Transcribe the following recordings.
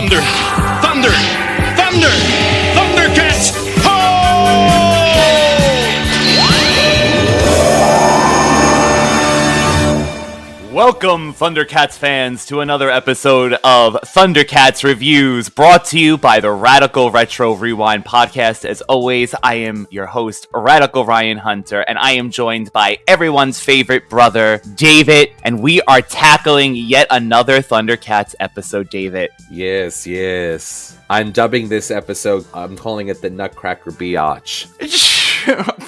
Thunder! Thunder! Thunder! Thundercats! Ho! Welcome, Thundercats fans, to another episode of Thundercats Reviews, brought to you by the Radical Retro Rewind podcast. As always, I am your host, Radical Ryan Hunter, and I am joined by everyone's favorite brother, David, and we are tackling yet another Thundercats episode, David. Yes. I'm dubbing this episode, I'm calling it the Nutcracker Biatch.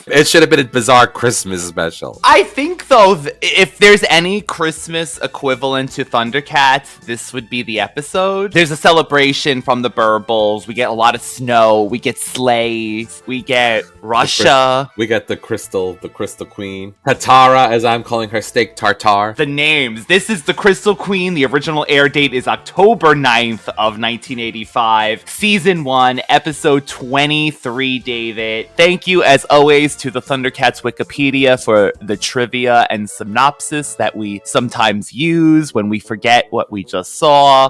It should have been a bizarre Christmas special. I think, though, if there's any Christmas equivalent to Thundercats, this would be the episode. There's a celebration from the Berbils. We get a lot of snow. We get sleighs. We get Russia. We get the Crystal Queen. Tatara, as I'm calling her, steak tartare. The names. This is the Crystal Queen. The original air date is October 9th of 1985. Season 1, episode 23, David. Thank you, as always, to the Thundercats Wikipedia for the trivia and synopsis that we sometimes use when we forget what we just saw.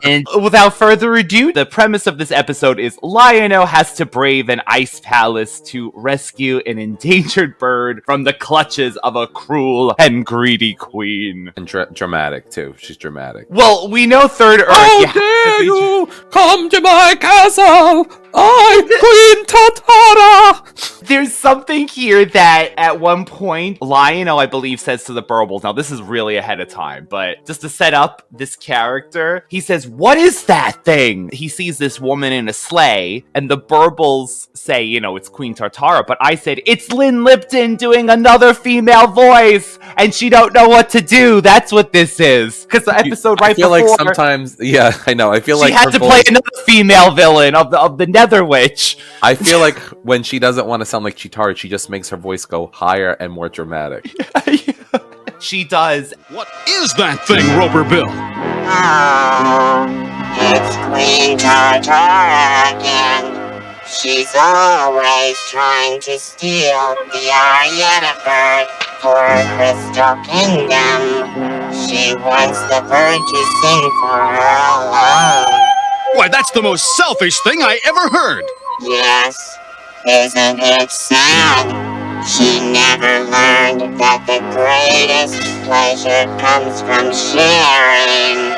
And without further ado, the premise of this episode is Lion-O has to brave an ice palace to rescue an endangered bird from the clutches of a cruel and greedy queen. And dramatic, too. She's dramatic. Well, we know Third Earth... How dare you come to my castle! Queen Tatara! There's something here that at one point, Lion-O, I believe, says to the Berbils, now this is really ahead of time, but just to set up this character, he says, "What is that thing?" He sees this woman in a sleigh, and the Berbils say, it's Queen Tatara, but I said, "It's Lynn Lipton doing another female voice, and she don't know what to do." That's what this is. Because the episode right before... I feel like sometimes, yeah, I know, I feel like... She had to play another female villain of the Nether Witch. I feel like when she doesn't want to sound like Chitara, she just makes her voice go higher and more dramatic. She does. What is that thing, Roper Bill? Oh, it's Queen Tatara again. She's always trying to steal the Ariana bird for her crystal kingdom. She wants the bird to sing for her alone. Why, that's the most selfish thing I ever heard! Yes, isn't it sad? She never learned that the greatest pleasure comes from sharing.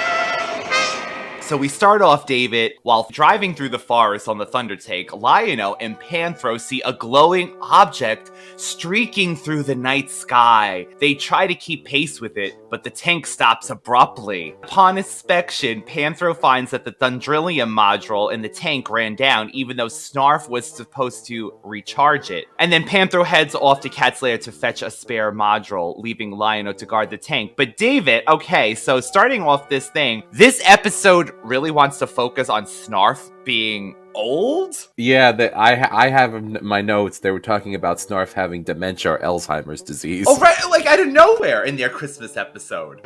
So we start off, David, while driving through the forest on the Thundertake, Lion-O and Panthro see a glowing object streaking through the night sky. They try to keep pace with it, but the tank stops abruptly. Upon inspection, Panthro finds that the Thundrillium module in the tank ran down, even though Snarf was supposed to recharge it. And then Panthro heads off to Cat's Lair to fetch a spare module, leaving Lion-O to guard the tank. But David, okay, so starting off this thing, this episode really wants to focus on Snarf being old? Yeah, I have in my notes, they were talking about Snarf having dementia or Alzheimer's disease. Oh, right, like out of nowhere in their Christmas episode.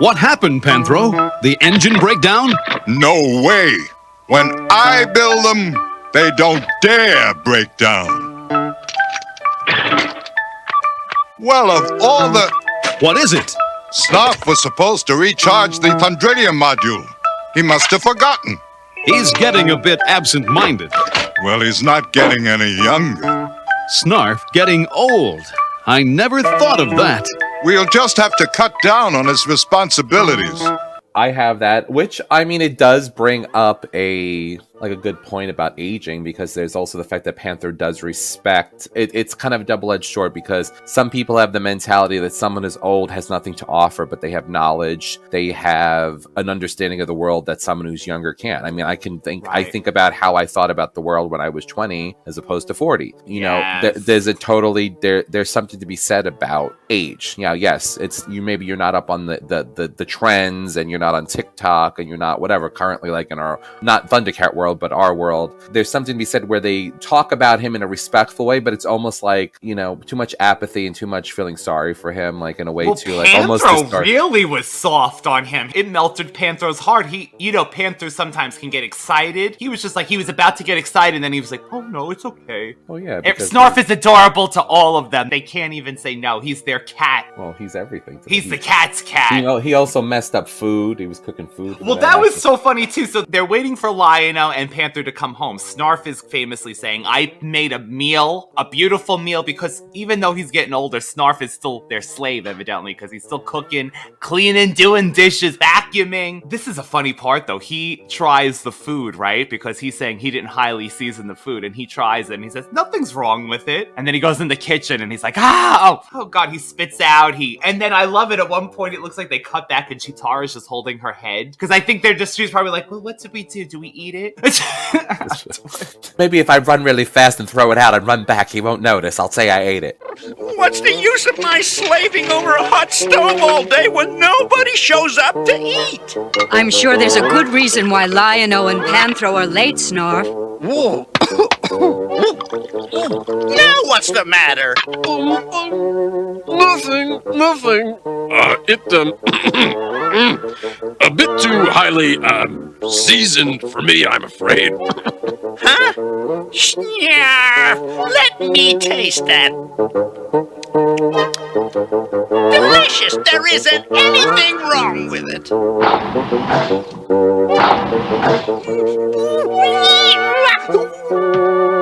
What happened, Panthro? The engine breakdown? No way! When I build them, they don't dare break down. Well, of all the... What is it? Snarf was supposed to recharge the Thundrillium module. He must have forgotten. He's getting a bit absent-minded. Well, he's not getting any younger. Snarf getting old. I never thought of that. We'll just have to cut down on his responsibilities. I have that, which, I mean, it does bring up a good point about aging, because there's also the fact that Panther does respect it's kind of a double-edged sword, because some people have the mentality that someone who's old has nothing to offer, but they have knowledge, they have an understanding of the world that someone who's younger can't. I mean, I think about how I thought about the world when I was 20 as opposed to 40. There's there's something to be said about age. Yes, maybe you're not up on the trends, and you're not on TikTok, and you're not whatever currently, like in our not Thundercat world, world, but our world. There's something to be said where they talk about him in a respectful way, but it's almost like, too much apathy and too much feeling sorry for him, like in a way too, like almost Panthro really was soft on him. It melted Panthro's heart. Panthers sometimes can get excited. He was just like, he was about to get excited, and then he was like, oh no, it's okay. Oh yeah. Snarf is adorable to all of them. They can't even say no. He's their cat. Well, he's everything. He's the cat's cat. He also messed up food. He was cooking food. Well, that was so funny too. So they're waiting for Lion-O and Panther to come home. Snarf is famously saying, I made a meal, a beautiful meal, because even though he's getting older, Snarf is still their slave, evidently, because he's still cooking, cleaning, doing dishes, vacuuming. This is a funny part, though. He tries the food, right? Because he's saying he didn't highly season the food, and he tries it, and he says, nothing's wrong with it. And then he goes in the kitchen, and he's like, oh God, he spits out. And then I love it. At one point, it looks like they cut back, and Chitara is just holding her head. Because I think she's probably like, well, what did we do? Do we eat it? Maybe if I run really fast and throw it out and run back, he won't notice. I'll say I ate it. What's the use of my slaving over a hot stove all day when nobody shows up to eat? I'm sure there's a good reason why Lion-O and Panthro are late, Snarf. Whoa. Now what's the matter? Nothing. A bit too highly, seasoned for me, I'm afraid. Huh? Yeah, let me taste that. Delicious. There isn't anything wrong with it.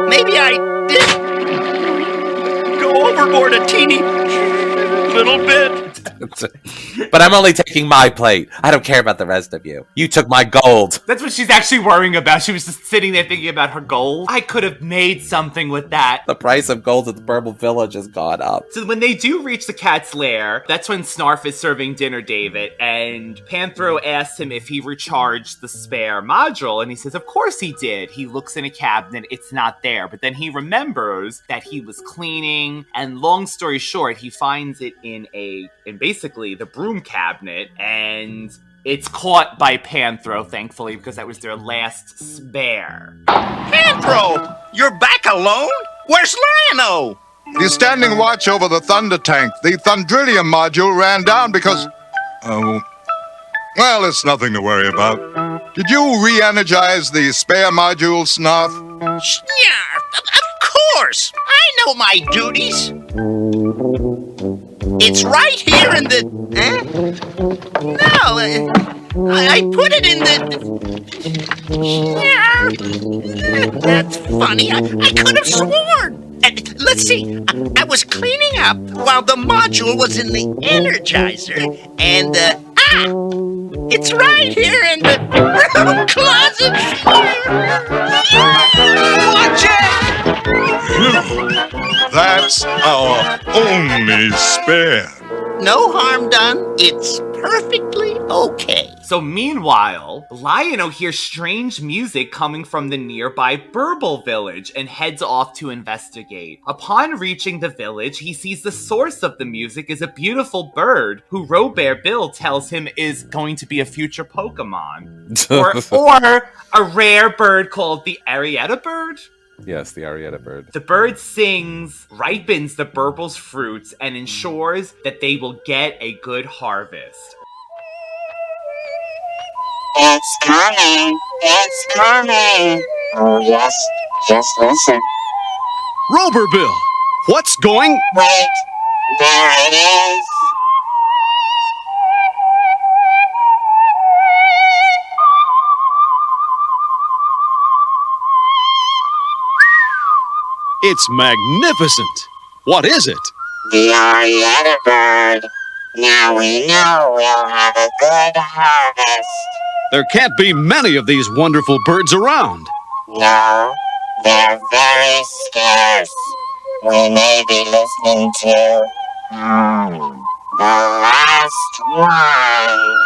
Maybe I did go overboard a teeny little bit. But I'm only taking my plate. I don't care about the rest of you. You took my gold. That's what she's actually worrying about. She was just sitting there thinking about her gold. I could have made something with that. The price of gold at the Berbils village has gone up. So when they do reach the cat's lair, that's when Snarf is serving dinner, David, and Panthro asks him if he recharged the spare module, and he says, of course he did. He looks in a cabinet, it's not there, but then he remembers that he was cleaning, and long story short, he finds it in basically the broom cabinet, and it's caught by Panthro, thankfully, because that was their last spare. Panthro, you're back alone? Where's Lion-O? He's standing watch over the thunder tank. The Thundrillium module ran down because... well, it's nothing to worry about. Did you re-energize the spare module, Snarf? Yeah, of course. I know my duties. It's right here in the... No, I put it in the... Yeah, that's funny. I could have sworn. Let's see. I was cleaning up while the module was in the Energizer, and it's right here in the broom closet. Watch it! That's our only spare. No harm done. It's perfectly okay. So meanwhile, Lion-O hears strange music coming from the nearby Berbil village and heads off to investigate. Upon reaching the village, he sees the source of the music is a beautiful bird who Berbils tells him is going to be a future Pokemon. or a rare bird called the Arietta bird? Yes, the Arietta bird. The bird sings, ripens the Berbils' fruits, and ensures that they will get a good harvest. It's coming. It's coming. Oh, yes. Just listen. Roberbill, what's going? Wait. There it is. It's magnificent. What is it? The Arietta bird. Now we know we'll have a good harvest. There can't be many of these wonderful birds around. No, they're very scarce. We may be listening to the last one.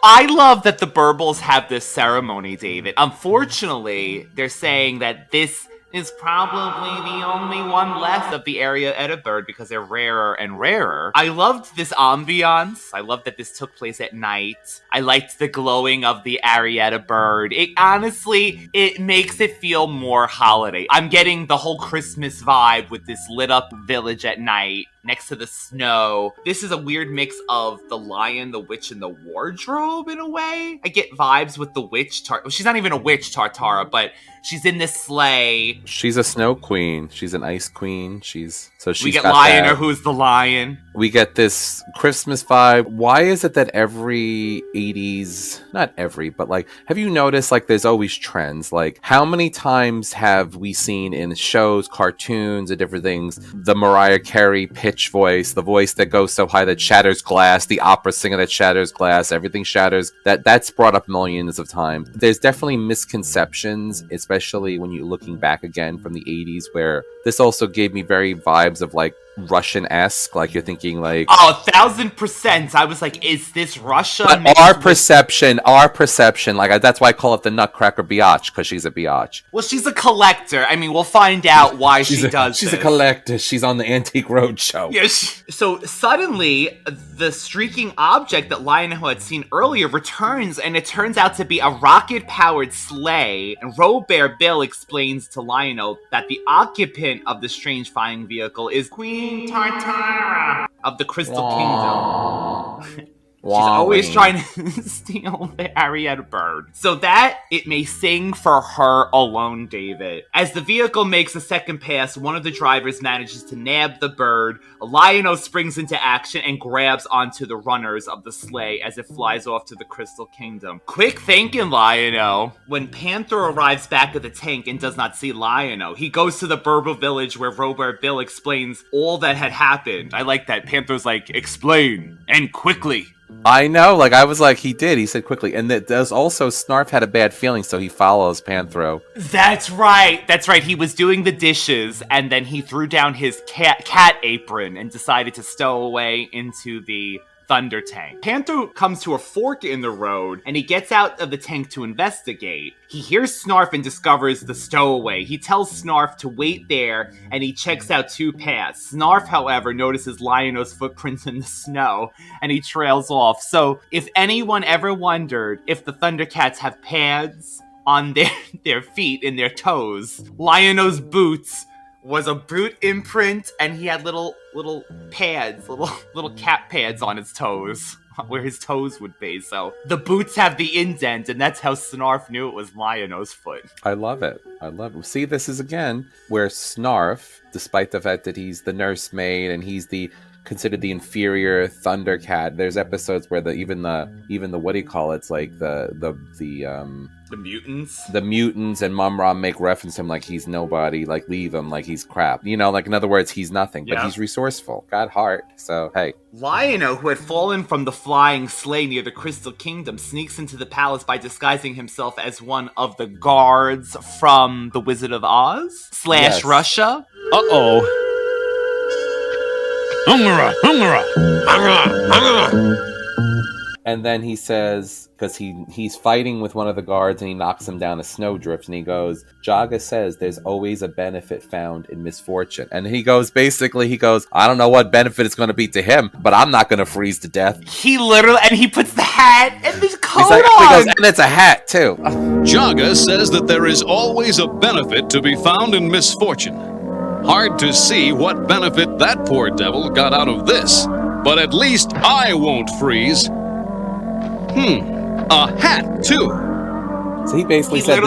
I love that the Berbils have this ceremony, David. Unfortunately, they're saying that this is probably the only one left of the Arietta bird because they're rarer and rarer. I loved this ambiance. I loved that this took place at night. I liked the glowing of the Arietta bird. It honestly, it makes it feel more holiday. I'm getting the whole Christmas vibe with this lit up village at night next to the snow. This is a weird mix of the lion, the witch, and the wardrobe in a way. I get vibes with the witch. She's not even a witch, Tartara, but she's in this sleigh. She's a snow queen. She's an ice queen. We get Lion-O, who's the lion. We get this Christmas vibe. Why is it that every 80s, not every, but like, have you noticed like there's always trends? Like, how many times have we seen in shows, cartoons, and different things, the Mariah Carey pitch voice, the voice that goes so high that shatters glass, the opera singer that shatters glass, everything shatters. That's brought up millions of times. There's definitely misconceptions, especially when you're looking back again from the 80s, where this also gave me very vibes of like Russian-esque, like you're thinking like, oh, 1000%. I was like, is this Russia? But our perception, like that's why I call it the Nutcracker Biatch, because she's a biatch. Well, she's a collector. I mean, we'll find out why she's a collector. She's on the Antique Roadshow. Yes. So suddenly, the streaking object that Lion-O had seen earlier returns, and it turns out to be a rocket-powered sleigh. And Robert Bill explains to Lion-O that the occupant of the strange flying vehicle is Queen Tartara of the Crystal Kingdom. She's always trying to steal the Arietta bird. So that it may sing for her alone, David. As the vehicle makes a second pass, one of the drivers manages to nab the bird. Lion-O springs into action and grabs onto the runners of the sleigh as it flies off to the Crystal Kingdom. Quick thinking, Lion-O. When Panther arrives back at the tank and does not see Lion-O, he goes to the Berbils village where Robert Bill explains all that had happened. I like that. Panther's like, explain, and quickly. I know, like I was like, he said quickly. And there's also Snarf had a bad feeling, so he follows Panthro. That's right. He was doing the dishes, and then he threw down his cat apron and decided to stow away into the Thunder tank. Panther comes to a fork in the road, and he gets out of the tank to investigate. He hears Snarf and discovers the stowaway. He tells Snarf to wait there, and he checks out two paths. Snarf, however, notices Lion-O's footprints in the snow, and he trails off. So, if anyone ever wondered if the Thundercats have pads on their feet and their toes, Lion-O's boots was a boot imprint, and he had little pads, little cat pads on his toes, where his toes would be. So the boots have the indent, and that's how Snarf knew it was Lion-O's foot. I love it. See, this is again where Snarf, despite the fact that he's the nursemaid and he's considered the inferior Thundercat. There's episodes where even the what do you call it? It's like the mutants. The mutants and Mumm-ra make reference to him like he's nobody, like leave him, like he's crap. You know, like in other words, he's nothing, but he's resourceful, got heart. So hey. Lion-O, who had fallen from the flying sleigh near the Crystal Kingdom, sneaks into the palace by disguising himself as one of the guards from The Wizard of Oz / Russia. Uh-oh. Mumm-ra, Mumm-ra, Mumm-ra, Mumm-ra. And then he says, because he's fighting with one of the guards and he knocks him down a snowdrift, and he goes, Jaga says there's always a benefit found in misfortune. And he goes, I don't know what benefit it's going to be to him, but I'm not going to freeze to death. He literally, and he puts the hat and the coat on. He goes, and it's a hat too. Jaga says that there is always a benefit to be found in misfortune. Hard to see what benefit that poor devil got out of this, but at least I won't freeze. A hat, too. So he basically said,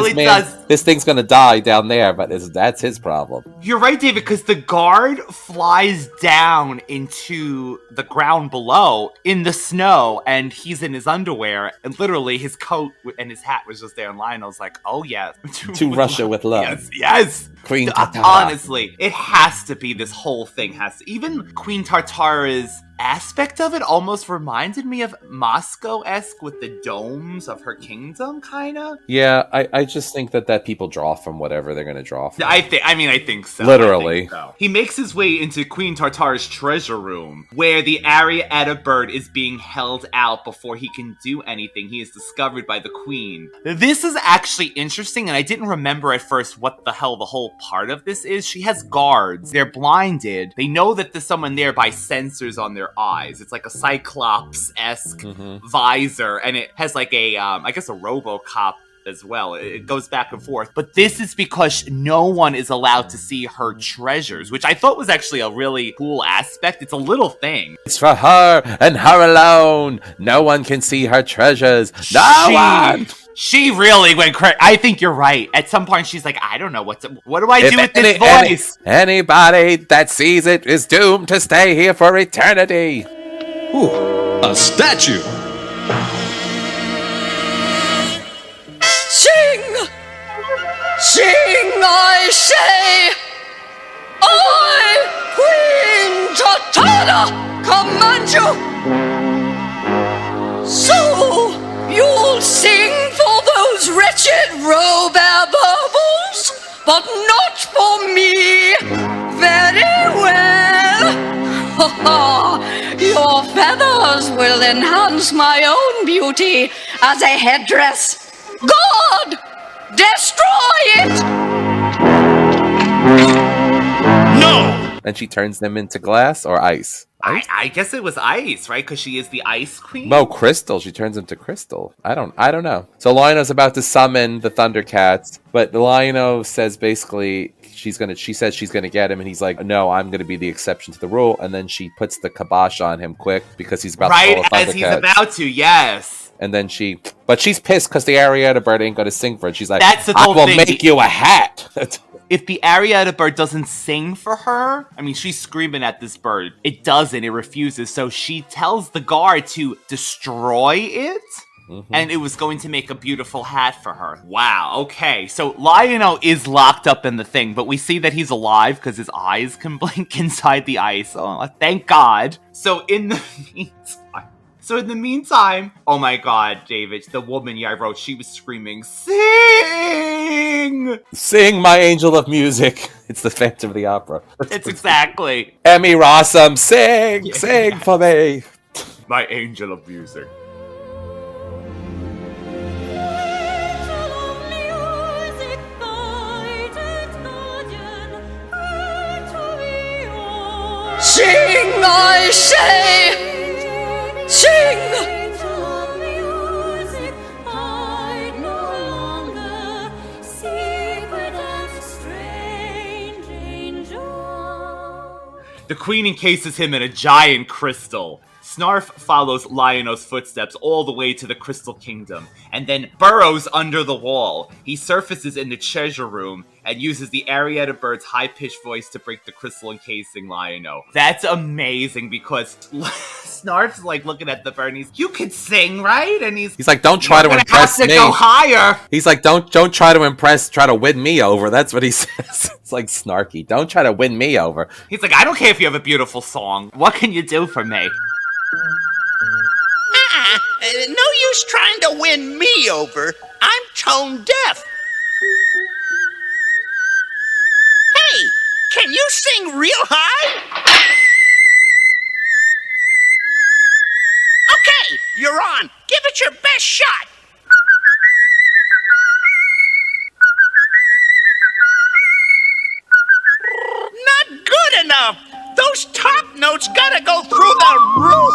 this thing's gonna die down there, but that's his problem. You're right, David, because the guard flies down into the ground below in the snow, and he's in his underwear, and literally his coat and his hat was just there, and Lionel's like, oh yeah. To Russia with love. Yes. Queen Tartara. Honestly, it has to be, this whole thing has to. Even Queen Tartara's aspect of it almost reminded me of Moscow-esque with the domes of her kingdom, kind of. Yeah, I just think that let people draw from whatever they're going to draw from. I think so. Literally. I think so. He makes his way into Queen Tartar's treasure room, where the Arietta bird is being held out before he can do anything. He is discovered by the queen. This is actually interesting, and I didn't remember at first what the hell the whole part of this is. She has guards. They're blinded. They know that there's someone there by sensors on their eyes. It's like a Cyclops-esque visor, and it has like a, I guess a RoboCop as well. It goes back and forth. But this is because no one is allowed to see her treasures, which I thought was actually a really cool aspect. It's a little thing. It's for her and her alone. No one can see her treasures. No one! She really went crazy. I think you're right. At some point, she's like, I don't know what do I do with this voice? Anybody that sees it is doomed to stay here for eternity. Ooh, a statue. Sing! Sing, I say! I, Queen Tatana, command you! So, you'll sing for those wretched Berbils, but not for me! Very well! Ha ha! Your feathers will enhance my own beauty as a headdress. God! Destroy it! No! And she turns them into glass or ice. I guess it was ice, right? Because she is the ice queen? No, crystal. She turns them to crystal. I don't know. So Lion-Oh's about to summon the Thundercats, but Lion-Oh says basically she says she's gonna get him, and he's like, no, I'm gonna be the exception to the rule. And then she puts the kibosh on him quick because he's about to call a Thundercat. As he's about to, yes. And then but she's pissed because the Arietta bird ain't gonna sing for it. She's like, That's the I whole will thing. make you a hat. If the Arietta bird doesn't sing for her, I mean, she's screaming at this bird. It doesn't. It refuses. So she tells the guard to destroy it. And it was going to make a beautiful hat for her. Wow, okay. So Lion-Oh is locked up in the thing, but we see that he's alive because his eyes can blink inside the ice. Oh, thank God. So in the meantime, oh my God, David, the woman I wrote, she was screaming, sing! Sing, my angel of music. It's the Phantom of the Opera. It's exactly. Emmy Rossum, sing for me. My angel of music. Sing, I say! Sing! The queen encases him in a giant crystal. Snarf follows Lion-Oh's footsteps all the way to the Crystal Kingdom, and then burrows under the wall. He surfaces in the treasure room and uses the Arietta bird's high-pitched voice to break the crystal encasing Lion-Oh. That's amazing because Snarf's like looking at the bird and you can sing, right? And he's like, don't try to impress me. Go higher. He's like, don't try to impress, try to win me over. That's what he says. It's like snarky. Don't try to win me over. He's like, I don't care if you have a beautiful song. What can you do for me? No use trying to win me over. I'm tone deaf. Hey, can you sing real high? Okay, you're on. Give it your best shot. Not good enough. Those top notes gotta go through the roof.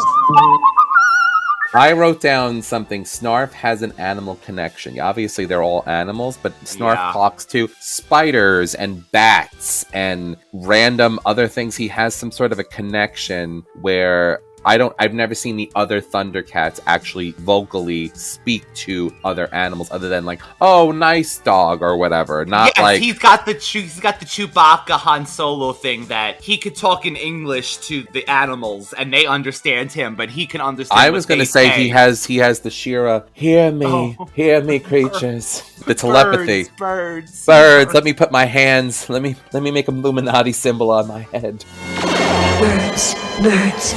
I wrote down something. Snarf has an animal connection. Yeah, obviously, they're all animals, but Snarf talks to spiders and bats and random other things. He has some sort of a connection where I've never seen the other Thundercats actually vocally speak to other animals other than like, oh, nice dog or whatever. Not like he's got the Chewbacca Han Solo thing that he could talk in English to the animals and they understand him, but he can understand. I was going to say he has the She-Ra, hear me, creatures. The telepathy. Birds. Let me put my hands. Let me make a Illuminati symbol on my head. Birds.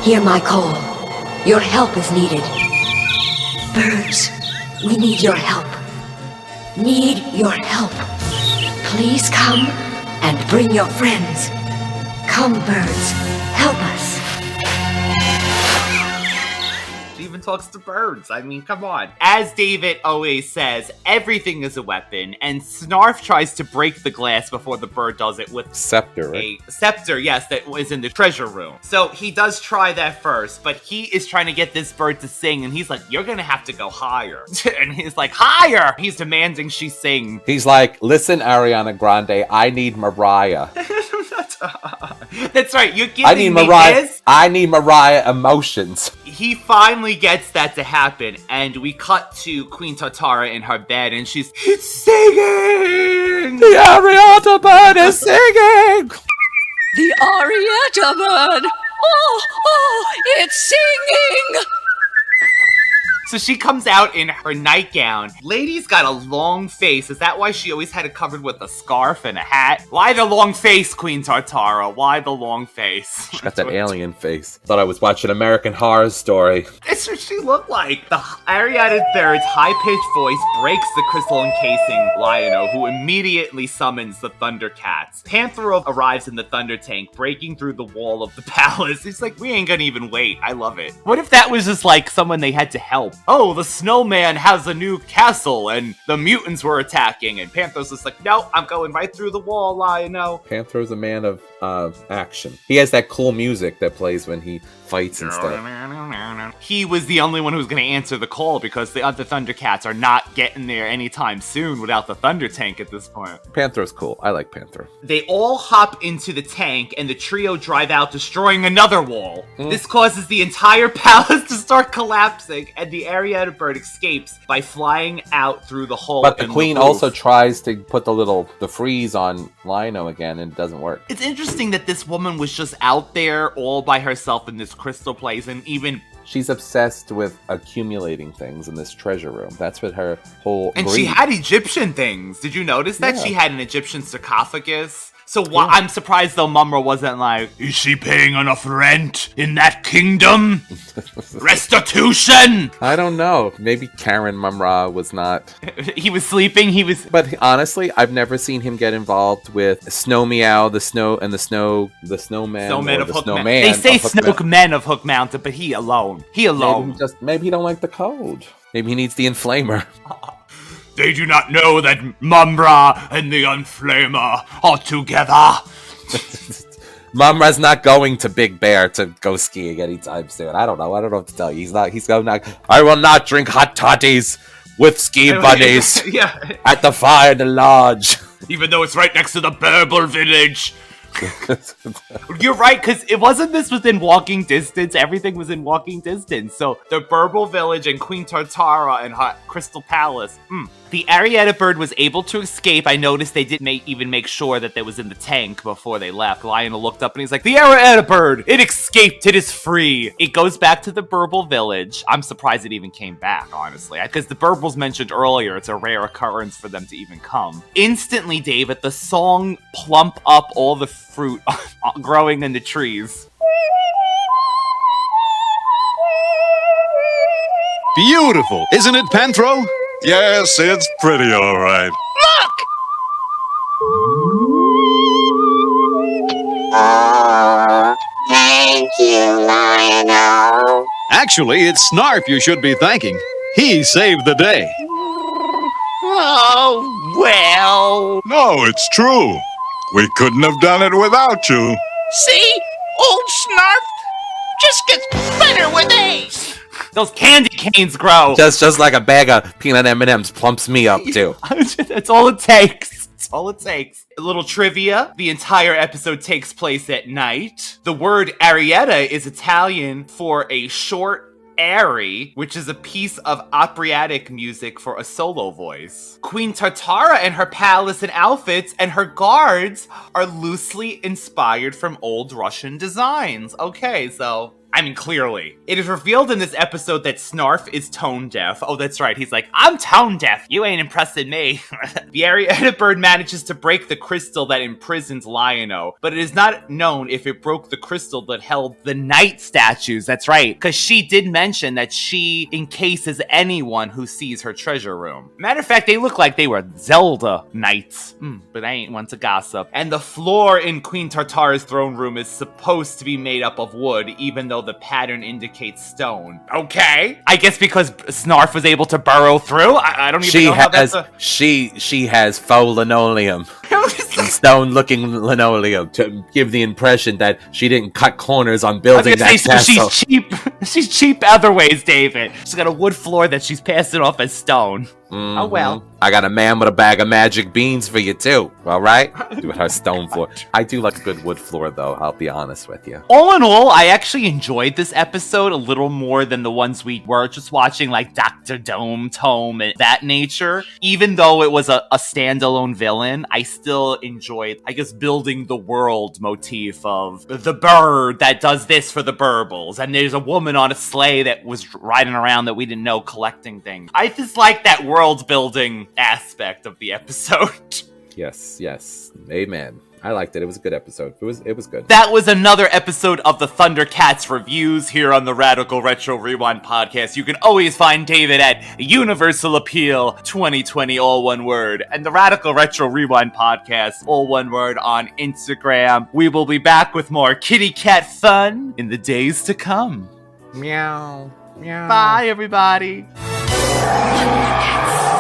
Hear my call. Your help is needed. Birds, we need your help. need your help. Please come and bring your friends. Come, birds, help us. She even talks to birds. I mean, come on. As David always says, everything is a weapon, and Snarf tries to break the glass before the bird does it with Scepter, right? a scepter, yes, that was in the treasure room. So he does try that first, but he is trying to get this bird to sing, and he's like, you're gonna have to go higher. And he's like, higher! He's demanding she sing. He's like, listen, Ariana Grande, I need Mariah. That's right, you're giving I need me Mariah. this? I need Mariah emotions. He finally gets that to happen, and we cut to Queen Tartara in her bed, and she's singing! The Ariana bird is singing! The Arietta bird! Oh, it's singing! So she comes out in her nightgown. Lady's got a long face. Is that why she always had it covered with a scarf and a hat? Why the long face, Queen Tartara? Why the long face? She got that alien face. Thought I was watching American Horror Story. That's what she looked like. The Ariana Third's high-pitched voice breaks the crystal encasing Lion-O, who immediately summons the Thundercats. Panthro arrives in the Thunder Tank, breaking through the wall of the palace. He's like, we ain't gonna even wait. I love it. What if that was just like someone they had to help? Oh, the snowman has a new castle, and the mutants were attacking, and Panthro's just like, no, I'm going right through the wall, Lion-O. Panthro's a man of action. He has that cool music that plays when he fights and stuff. He was the only one who was going to answer the call because the other Thundercats are not getting there anytime soon without the Thunder Tank at this point. Panthro's cool. I like Panthro. They all hop into the tank and the trio drive out, destroying another wall. This causes the entire palace to start collapsing, and the Arietta bird escapes by flying out through the hole. But the in queen the roof. also tries to put the freeze on Lion-O again, and it doesn't work. It's interesting that this woman was just out there all by herself in this crystal place, and even... She's obsessed with accumulating things in this treasure room. That's what her whole... And she had Egyptian things. Did you notice that? Yeah. She had an Egyptian sarcophagus. So I'm surprised though Mumm-ra wasn't like, is she paying enough rent in that kingdom? Restitution! I don't know. Maybe Karen Mumm-ra was not... He was sleeping, But honestly, I've never seen him get involved with Snow Meow, the snowman, Snowman of the Hook snowman. Mountain. They say of Hook Snoke Men of Hook Mountain, but he alone. Maybe he don't like the code. Maybe he needs the inflamer. They do not know that Mumm-ra and the Unflamer are together. Mumm-ra's not going to Big Bear to go skiing anytime soon. I don't know what to tell you. He's going not. I will not drink hot toddies with ski bunnies Yeah. at the fire in the lodge. Even though it's right next to the Berbils village. You're right, because it wasn't this within walking distance. Everything was in walking distance. So the Berbil village and Queen Tartara and her Crystal Palace. The Arietta bird was able to escape. I noticed they didn't even make sure that it was in the tank before they left. Lion looked up and he's like, the Arietta bird! It escaped! It is free! It goes back to the Berbil village. I'm surprised it even came back, honestly. Because the Berbils mentioned earlier, it's a rare occurrence for them to even come. Instantly, David, the song plump up all the fruit growing in the trees. Beautiful, isn't it, Panthro? Yes, it's pretty all right. Oh, thank you, Lion-O. Actually, it's Snarf you should be thanking. He saved the day. Oh, well. No, it's true. We couldn't have done it without you. See? Old Snarf just gets better with age. Those candy canes grow. Just like a bag of peanut M&Ms plumps me up too. That's all it takes. That's all it takes. A little trivia. The entire episode takes place at night. The word Arietta is Italian for a short airy, which is a piece of operatic music for a solo voice. Queen Tartara and her palace and outfits and her guards are loosely inspired from old Russian designs. Okay, so I mean, clearly. It is revealed in this episode that Snarf is tone deaf. Oh, that's right. He's like, I'm tone deaf. You ain't impressing me. The Ariana bird manages to break the crystal that imprisons Lion-O, but it is not known if it broke the crystal that held the knight statues. That's right, because she did mention that she encases anyone who sees her treasure room. Matter of fact, they look like they were Zelda knights. But I ain't one to gossip. And the floor in Queen Tartar's throne room is supposed to be made up of wood, even though the pattern indicates stone. Okay. I guess because Snarf was able to burrow through? I don't even know how that's She has faux linoleum. Stone-looking linoleum to give the impression that she didn't cut corners on building that castle. She's cheap. She's cheap other ways, David. She's got a wood floor that she's passing off as stone. Mm-hmm. Oh well. I got a man with a bag of magic beans for you too. All right, with her stone floor. I do like a good wood floor, though. I'll be honest with you. All in all, I actually enjoyed this episode a little more than the ones we were just watching, like Dr. Dome, Tome, and that nature. Even though it was a standalone villain, I still enjoyed, I guess, building the world motif of the bird that does this for the Berbils, and there's a woman on a sleigh that was riding around that we didn't know collecting things. I just like that world building aspect of the episode. Yes, amen. I liked it. It was a good episode. It was good. That was another episode of the Thundercats Reviews here on the Radical Retro Rewind podcast. You can always find David at Universal Appeal 2020, all one word, and the Radical Retro Rewind podcast, all one word, on Instagram. We will be back with more kitty cat fun in the days to come. Meow. Bye, everybody. Thundercats.